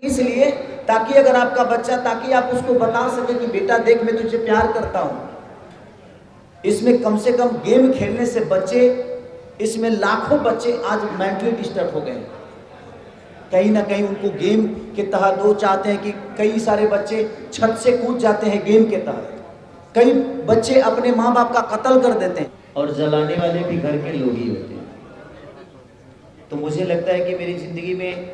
इसलिए ताकि अगर आपका बच्चा, ताकि आप उसको बता सके कि बेटा देख मैं तुझे प्यार करता हूं। इसमें कम से कम गेम खेलने से बच्चे, इसमें लाखों बच्चे आज मेंटली डिस्टर्ब हो गए हैं। कहीं ना कहीं उनको गेम के तहत वो चाहते हैं कि कई सारे बच्चे छत से कूद जाते हैं गेम के तहत, कई बच्चे अपने माँ बाप का कत्ल कर देते हैं और जलाने वाले भी घर के लोग ही होते हैं। तो मुझे लगता है कि मेरी ज़िंदगी में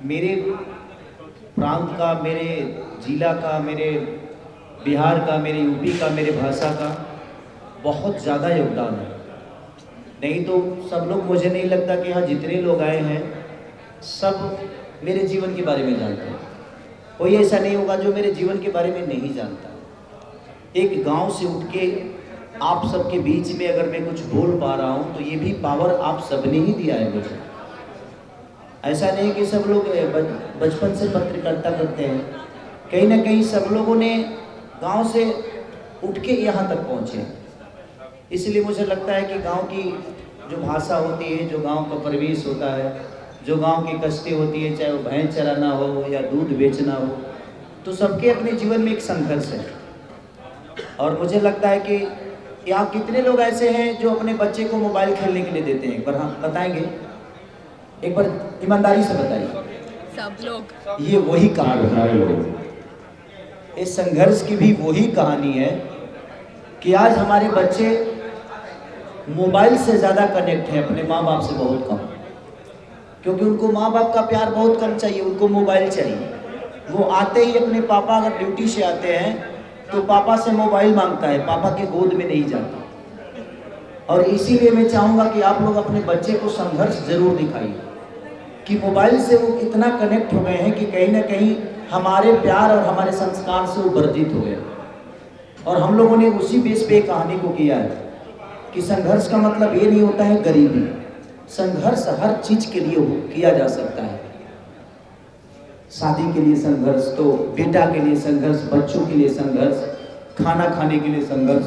मेरे प्रांत का, मेरे जिला का, मेरे बिहार का, मेरे यूपी का, मेरे भाषा का बहुत ज़्यादा योगदान है। नहीं तो सब लोग, मुझे नहीं लगता कि यहाँ जितने लोग आए हैं सब मेरे जीवन के बारे में जानते हैं। कोई ऐसा नहीं होगा जो मेरे जीवन के बारे में नहीं जानता। एक गांव से उठ के आप सबके बीच में अगर मैं कुछ बोल पा रहा हूँ तो ये भी पावर आप सबने ही दिया है मुझे। ऐसा नहीं कि सब लोग बचपन से पत्रकारिता करते हैं, कहीं ना कहीं सब लोगों ने गांव से उठ के यहाँ तक पहुँचे हैं। इसलिए मुझे लगता है कि गांव की जो भाषा होती है, जो गांव का परिवेश होता है, जो गांव की कष्टें होती है, चाहे वो भैंस चराना हो या दूध बेचना हो, तो सबके अपने जीवन में एक संघर्ष है। और मुझे लगता है कि यहाँ कितने लोग ऐसे हैं जो अपने बच्चे को मोबाइल खेलने के लिए देते हैं? एक बार हाँ बताएंगे, एक बार ईमानदारी से बताइए। सब लोग। ये वही कहानी है, इस संघर्ष की भी वही कहानी है कि आज हमारे बच्चे मोबाइल से ज़्यादा कनेक्ट हैं अपने माँ बाप से बहुत कम, क्योंकि उनको माँ बाप का प्यार बहुत कम चाहिए, उनको मोबाइल चाहिए। वो आते ही अपने पापा अगर ड्यूटी से आते हैं तो पापा से मोबाइल मांगता है, पापा के गोद में नहीं जाता। और इसीलिए मैं चाहूँगा कि आप लोग अपने बच्चे को संघर्ष जरूर दिखाइए कि मोबाइल से वो इतना कनेक्ट हो गए हैं कि कहीं ना कहीं हमारे प्यार और हमारे संस्कार से वो वर्जित हो गए। और हम लोगों ने उसी बेस पे कहानी को किया है कि संघर्ष का मतलब ये नहीं होता है गरीबी। संघर्ष हर चीज के लिए किया जा सकता है। शादी के लिए संघर्ष, तो बेटा के लिए संघर्ष, बच्चों के लिए संघर्ष, खाना खाने के लिए संघर्ष,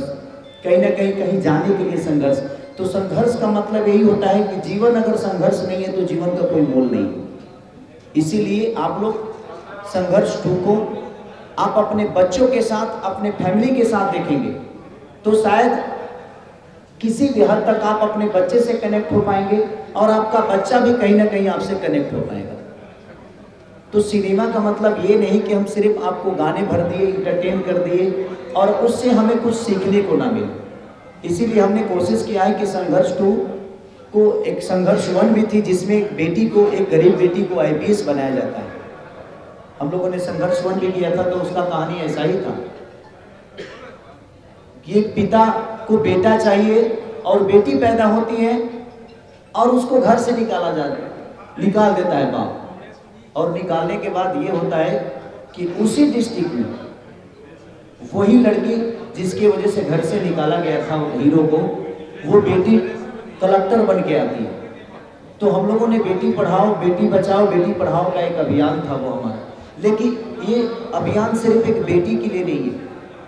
कहीं ना कहीं जाने के लिए संघर्ष। तो संघर्ष का मतलब यही होता है कि जीवन अगर संघर्ष नहीं है तो जीवन का कोई मोल नहीं है। इसीलिए आप लोग संघर्ष ढूंढो। आप अपने बच्चों के साथ, अपने फैमिली के साथ देखेंगे तो शायद किसी भी हद तक आप अपने बच्चे से कनेक्ट हो पाएंगे और आपका बच्चा भी कहीं ना कहीं आपसे कनेक्ट हो पाएगा। तो सिनेमा का मतलब ये नहीं कि हम सिर्फ आपको गाने भर दिए, इंटरटेन कर दिए और उससे हमें कुछ सीखने को ना मिले। इसीलिए हमने कोशिश किया है कि संघर्ष 2 को, एक संघर्ष 1 भी थी जिसमें एक बेटी को, एक गरीब बेटी को IPS बनाया जाता है। हम लोगों ने संघर्ष 1 भी किया था तो उसका कहानी ऐसा ही था कि एक पिता को बेटा चाहिए और बेटी पैदा होती है और उसको घर से निकाल देता है बाप। और निकालने के बाद ये होता है कि उसी डिस्ट्रिक्ट में वही लड़की जिसकी वजह से घर से निकाला गया था हीरो को, वो बेटी कलेक्टर बन के आती है। तो हम लोगों ने बेटी पढ़ाओ, बेटी बचाओ, बेटी पढ़ाओ का एक अभियान था वो हमारा। लेकिन ये अभियान सिर्फ एक बेटी के लिए नहीं है,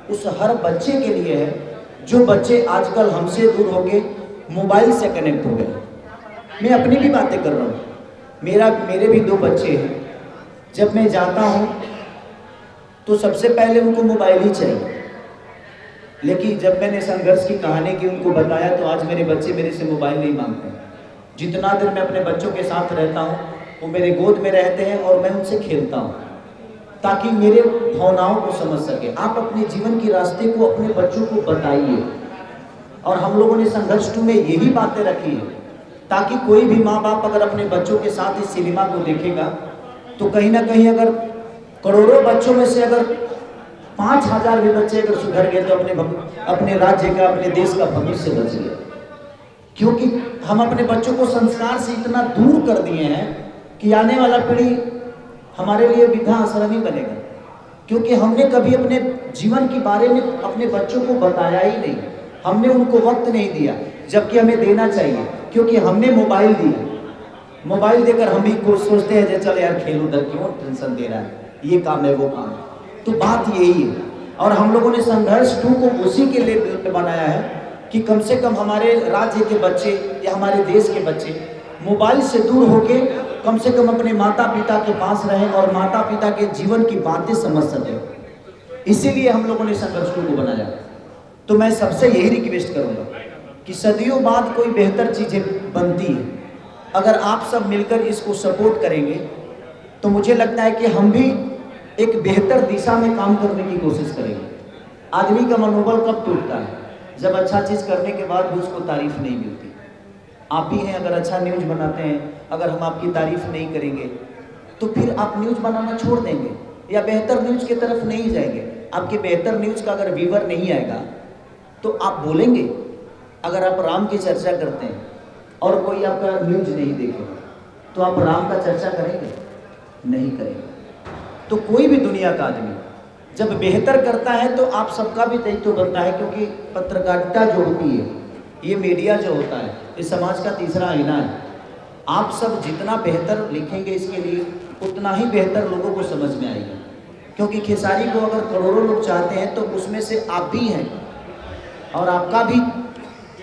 उस हर बच्चे के लिए है जो बच्चे आजकल हमसे दूर हो गए, मोबाइल से कनेक्ट हो गए। मैं अपनी भी बातें कर रहा हूँ, मेरे भी 2 बच्चे हैं। जब मैं जाता हूँ तो सबसे पहले उनको मोबाइल ही चाहिए। लेकिन जब मैंने संघर्ष की कहानी की उनको बताया तो आज मेरे बच्चे मेरे से मोबाइल नहीं मांगते। जितना देर मैं अपने बच्चों के साथ रहता हूँ वो मेरे गोद में रहते हैं और मैं उनसे खेलता हूँ ताकि मेरे भावनाओं को समझ सके। आप अपने जीवन के रास्ते को अपने बच्चों को बताइए। और हम लोगों ने संघर्ष 2 में यही बातें रखी है ताकि कोई भी माँ बाप अगर अपने बच्चों के साथ इस सिनेमा को देखेगा तो कहीं ना कहीं अगर करोड़ों बच्चों में से अगर 5000 भी बच्चे अगर सुधर गए तो अपने राज्य का, अपने देश का भविष्य बच गया। क्योंकि हम अपने बच्चों को संस्कार से इतना दूर कर दिए हैं कि आने वाला पीढ़ी हमारे लिए वृद्धा आश्रम ही बनेगा। क्योंकि हमने कभी अपने जीवन के बारे में अपने बच्चों को बताया ही नहीं, हमने उनको वक्त नहीं दिया, जबकि हमें देना चाहिए। क्योंकि हमने मोबाइल दिया, मोबाइल देकर हम भी कुछ सोचते हैं कि चल यार खेल, उधर क्यों टेंशन दे रहा है, ये काम है वो काम है। तो बात यही है। और हम लोगों ने संघर्ष 2 को उसी के लिए बनाया है कि कम से कम हमारे राज्य के बच्चे या हमारे देश के बच्चे मोबाइल से दूर होके कम से कम अपने माता पिता के पास रहें और माता पिता के जीवन की बातें समझ सकें। इसीलिए हम लोगों ने संघर्ष टू को बनाया। तो मैं सबसे यही रिक्वेस्ट करूंगा कि सदियों बाद कोई बेहतर चीजें बनती है, अगर आप सब मिलकर इसको सपोर्ट करेंगे तो मुझे लगता है कि हम भी एक बेहतर दिशा में काम करने की कोशिश करेंगे। आदमी का मनोबल कब टूटता है? जब अच्छा चीज करने के बाद भी उसको तारीफ नहीं मिलती। आप ही हैं, अगर अच्छा न्यूज बनाते हैं, अगर हम आपकी तारीफ नहीं करेंगे तो फिर आप न्यूज बनाना छोड़ देंगे या बेहतर न्यूज की तरफ नहीं जाएंगे। आपके बेहतर न्यूज का अगर व्यूअर नहीं आएगा तो आप बोलेंगे। अगर आप राम की चर्चा करते हैं और कोई आपका न्यूज नहीं देखेगा तो आप राम का चर्चा करेंगे? नहीं करेंगे। तो कोई भी दुनिया का आदमी जब बेहतर करता है तो आप सबका भी दायित्व बनता है, क्योंकि पत्रकारिता जो होती है, ये मीडिया जो होता है, ये समाज का तीसरा आईना है। आप सब जितना बेहतर लिखेंगे इसके लिए उतना ही बेहतर लोगों को समझ में आएगा। क्योंकि खेसारी को अगर करोड़ों लोग चाहते हैं तो उसमें से आप भी हैं और आपका भी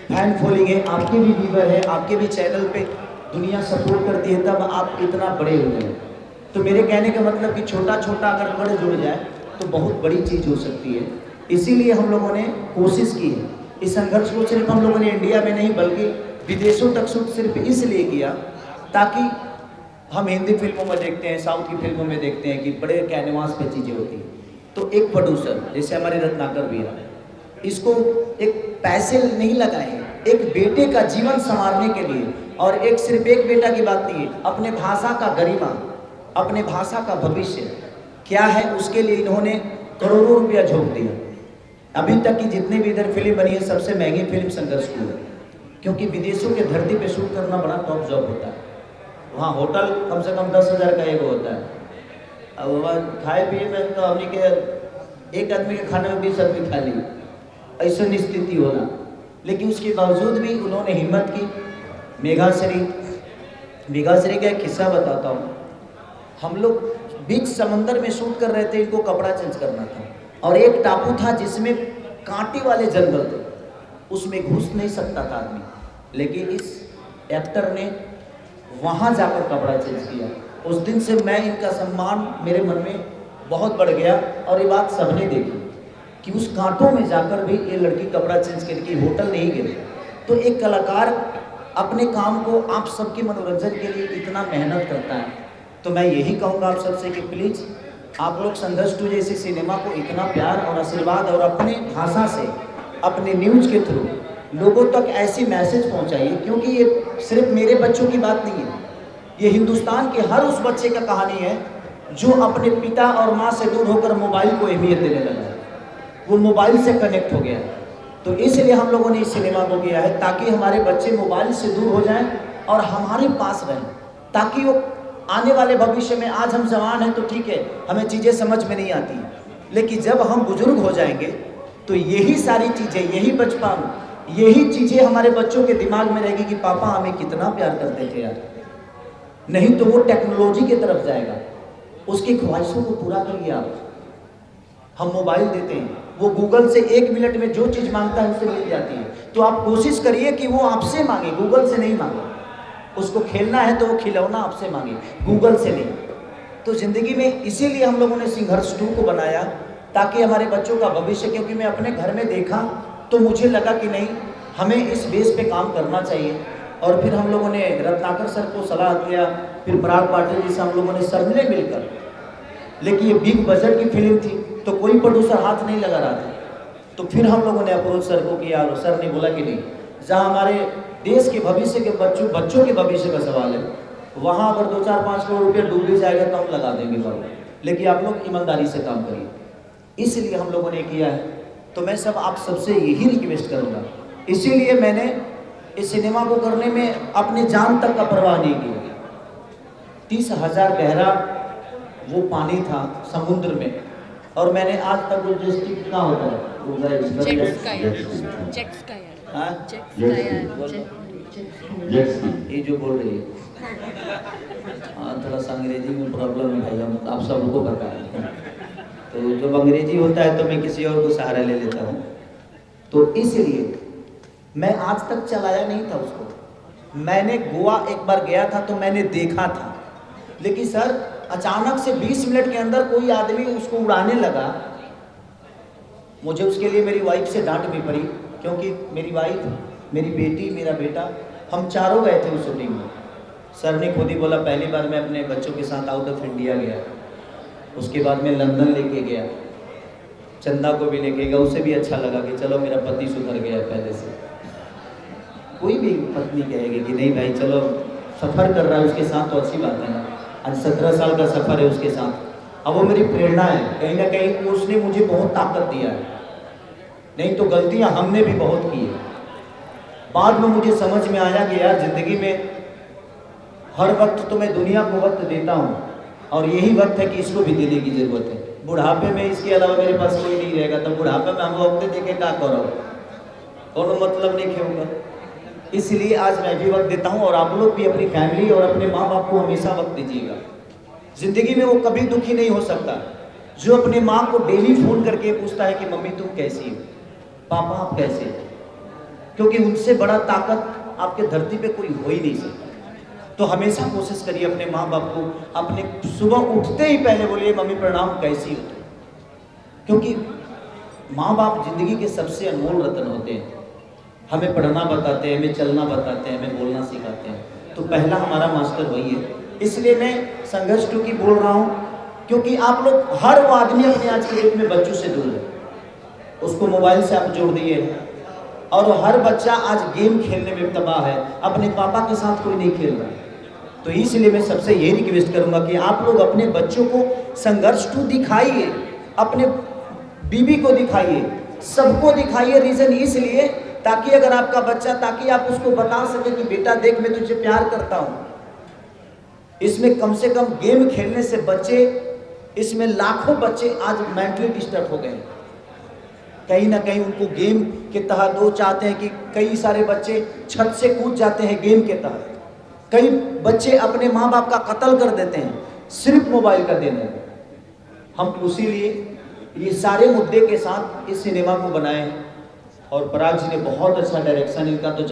फैन फॉलोइंग है, आपके भी व्यूअर है, आपके भी चैनल पे दुनिया सपोर्ट करती है, तब आप इतना बड़े हुए हैं। तो मेरे कहने का मतलब कि छोटा छोटा अगर कड़ जुड़ जाए तो बहुत बड़ी चीज़ हो सकती है। इसीलिए हम लोगों ने कोशिश की है। इस संघर्ष को सिर्फ हम लोगों ने इंडिया में नहीं बल्कि विदेशों तक शूट सिर्फ इसलिए किया ताकि हम हिंदी फिल्मों में देखते हैं, साउथ की फिल्मों में देखते हैं कि बड़े कैनवास पे चीज़ें होती हैं। तो एक प्रोड्यूसर जैसे हमारे रत्नाकर भैया, इसको एक पैसे नहीं लगाए हैं, एक बेटे का जीवन संवारने के लिए, और एक सिर्फ एक बेटा की बात नहीं है, अपने भाषा का गरिमा, अपने भाषा का भविष्य क्या है उसके लिए इन्होंने करोड़ों रुपया झोंक दिया। अभी तक की जितनी भी इधर फिल्म बनी है सबसे महंगी फिल्म संघर्ष टू है, क्योंकि विदेशों के धरती पे शूट करना बड़ा टॉप जॉब होता है। वहाँ होटल कम से कम 10,000 का एक होता है। अब वहाँ खाए पिए में तो हमने के एक आदमी के खाने में 20 आदमी खा ली, ऐसा स्थिति होना। लेकिन उसके बावजूद भी उन्होंने हिम्मत की। मेघाश्री का एक किस्सा बताता हूँ। हम लोग बीच समंदर में शूट कर रहे थे, इनको कपड़ा चेंज करना था, और एक टापू था जिसमें कांटे वाले जंगल थे, उसमें घुस नहीं सकता था आदमी। लेकिन इस एक्टर ने वहाँ जाकर कपड़ा चेंज किया। उस दिन से मैं इनका सम्मान मेरे मन में बहुत बढ़ गया, और ये बात सबने देखी कि उस कांटों में जाकर भी ये लड़की कपड़ा चेंज करके होटल नहीं गई। तो एक कलाकार अपने काम को आप सबके मनोरंजन के लिए इतना मेहनत करता है। तो मैं यही कहूँगा आप सबसे कि प्लीज़ आप लोग संघर्ष टू जैसे सिनेमा को इतना प्यार और आशीर्वाद और अपने भाषा से, अपने न्यूज़ के थ्रू लोगों तक ऐसी मैसेज पहुँचाइए, क्योंकि ये सिर्फ मेरे बच्चों की बात नहीं है, ये हिंदुस्तान के हर उस बच्चे का कहानी है जो अपने पिता और माँ से दूर होकर मोबाइल को अहमियत देने लगा, वो मोबाइल से कनेक्ट हो गया। तो इसलिए हम लोगों ने इस सिनेमा को किया है ताकि हमारे बच्चे मोबाइल से दूर हो जाएं और हमारे पास रहें, ताकि वो आने वाले भविष्य में, आज हम जवान हैं तो ठीक है, हमें चीज़ें समझ में नहीं आती, लेकिन जब हम बुजुर्ग हो जाएंगे तो यही सारी चीज़ें, यही बचपन, यही चीज़ें हमारे बच्चों के दिमाग में रहेगी कि पापा हमें कितना प्यार करते थे यार। नहीं तो वो टेक्नोलॉजी की तरफ जाएगा, उसकी ख्वाहिशों को पूरा करिए आप। हम मोबाइल देते हैं, वो गूगल से 1 मिनट में जो चीज़ मांगता है उससे मिल जाती है। तो आप कोशिश करिए कि वो आपसे मांगे, गूगल से नहीं मांगे। उसको खेलना है तो वो खिलौना आपसे मांगे, गूगल से नहीं। तो ज़िंदगी में इसीलिए हम लोगों ने संघर्ष टू को बनाया, ताकि हमारे बच्चों का भविष्य, क्योंकि मैं अपने घर में देखा तो मुझे लगा कि नहीं, हमें इस बेस पे काम करना चाहिए। और फिर हम लोगों ने रत्नाकर सर को सलाह दिया, फिर पराग पाटिल जी से हम लोगों ने सबने मिलकर, लेकिन ये बिग बजट की फिल्म थी तो कोई प्रोड्यूसर हाथ नहीं लगा रहा था। तो फिर हम लोगों ने अप्रोच सर को किया और सर ने बोला कि नहीं, जहाँ हमारे देश के भविष्य के बच्चों के भविष्य का सवाल है, वहाँ अगर 2-4-5 करोड़ रुपये डूब भी जाएगा तो हम लगा देंगे बाबू, लेकिन आप लोग ईमानदारी से काम करिए। इसलिए हम लोगों ने किया है। तो मैं सब आप सबसे यही रिक्वेस्ट करूँगा। इसीलिए मैंने इस सिनेमा को करने में अपने जान तक का परवाह नहीं की। 30,000 गहरा वो पानी था समुद्र में, और मैंने आज तक वो डिस्ट्रिक्ट कितना होता है ये जो बोल रही है, हाँ थोड़ा सा अंग्रेजी में प्रॉब्लम है भाई, हम आप सबको पता है। तो जब अंग्रेजी होता है तो मैं किसी और को सहारा ले लेता हूँ। तो इसलिए मैं आज तक चलाया नहीं था उसको। मैंने गोवा एक बार गया था तो मैंने देखा था लेकिन सर अचानक से 20 मिनट के अंदर कोई आदमी उसको उड़ाने लगा। मुझे उसके लिए मेरी वाइफ से डांट भी पड़ी, क्योंकि मेरी वाइफ, मेरी बेटी, मेरा बेटा, हम चारों गए थे उस शूटिंग में। सर ने खुद ही बोला पहली बार मैं अपने बच्चों के साथ आउट ऑफ इंडिया गया, उसके बाद मैं लंदन लेके गया, चंदा को भी लेके गया, उसे भी अच्छा लगा कि चलो मेरा पति सुधर गया पहले से। कोई भी पत्नी कहेगी कि नहीं भाई चलो सफ़र कर रहा है उसके साथ तो अच्छी बात है ना। आज 17 साल का सफ़र है उसके साथ, अब वो मेरी प्रेरणा है, कहीं ना कहीं उसने मुझे बहुत ताकत दिया है। नहीं तो गलतियां हमने भी बहुत की है। बाद में मुझे समझ में आया कि यार ज़िंदगी में हर वक्त तो मैं दुनिया को वक्त देता हूँ, और यही वक्त है कि इसको भी देने की ज़रूरत है। बुढ़ापे में इसके अलावा मेरे पास कोई नहीं रहेगा, तब बुढ़ापे में हम वक्त दे के क्या करो, कोनो मतलब नहीं खेऊंगा। इसलिए आज मैं भी वक्त देता हूँ, और आप लोग भी अपनी फैमिली और अपने माँ बाप को हमेशा वक्त दीजिएगा। ज़िंदगी में वो कभी दुखी नहीं हो सकता जो अपने माँ को डेली फ़ोन करके पूछता है कि मम्मी तुम कैसी हो, पापा आप कैसे हो, क्योंकि उनसे बड़ा ताकत आपके धरती पे कोई हो ही नहीं सकता। तो हमेशा कोशिश करिए अपने माँ बाप को, अपने सुबह उठते ही पहले बोलिए मम्मी प्रणाम कैसी हो, क्योंकि माँ बाप जिंदगी के सबसे अनमोल रत्न होते हैं। हमें पढ़ना बताते हैं, हमें चलना बताते हैं, हमें बोलना सिखाते हैं, तो पहला हमारा मास्टर वही है। इसलिए मैं संघर्ष 2 की बोल रहा हूँ, क्योंकि आप लोग हर वो आदमी अपने आज के डेट में बच्चों से दूर है, उसको मोबाइल से आप जोड़ दिए, और हर बच्चा आज गेम खेलने में तबाह है, अपने पापा के साथ कोई नहीं खेल रहा है। तो इसलिए मैं सबसे यही रिक्वेस्ट करूंगा कि आप लोग अपने बच्चों को संघर्ष 2 दिखाइए, अपने बीबी को दिखाइए, सबको दिखाइए। रीज़न इसलिए ताकि अगर आपका बच्चा, ताकि आप उसको बता सके कि बेटा देख मैं तुझे प्यार करता हूँ। इसमें कम से कम गेम खेलने से बच्चे, इसमें लाखों बच्चे आज मेंटली डिस्टर्ब हो गए। कहीं ना कहीं उनको गेम के तहत वो चाहते हैं कि कई सारे बच्चे छत से कूद जाते हैं गेम के तहत, कई बच्चे अपने माँ बाप का कत्ल कर देते हैं सिर्फ मोबाइल का देने। हम उसीलिए ये सारे मुद्दे के साथ इस सिनेमा को बनाए, और पराग जी ने बहुत अच्छा डायरेक्शन इनका तो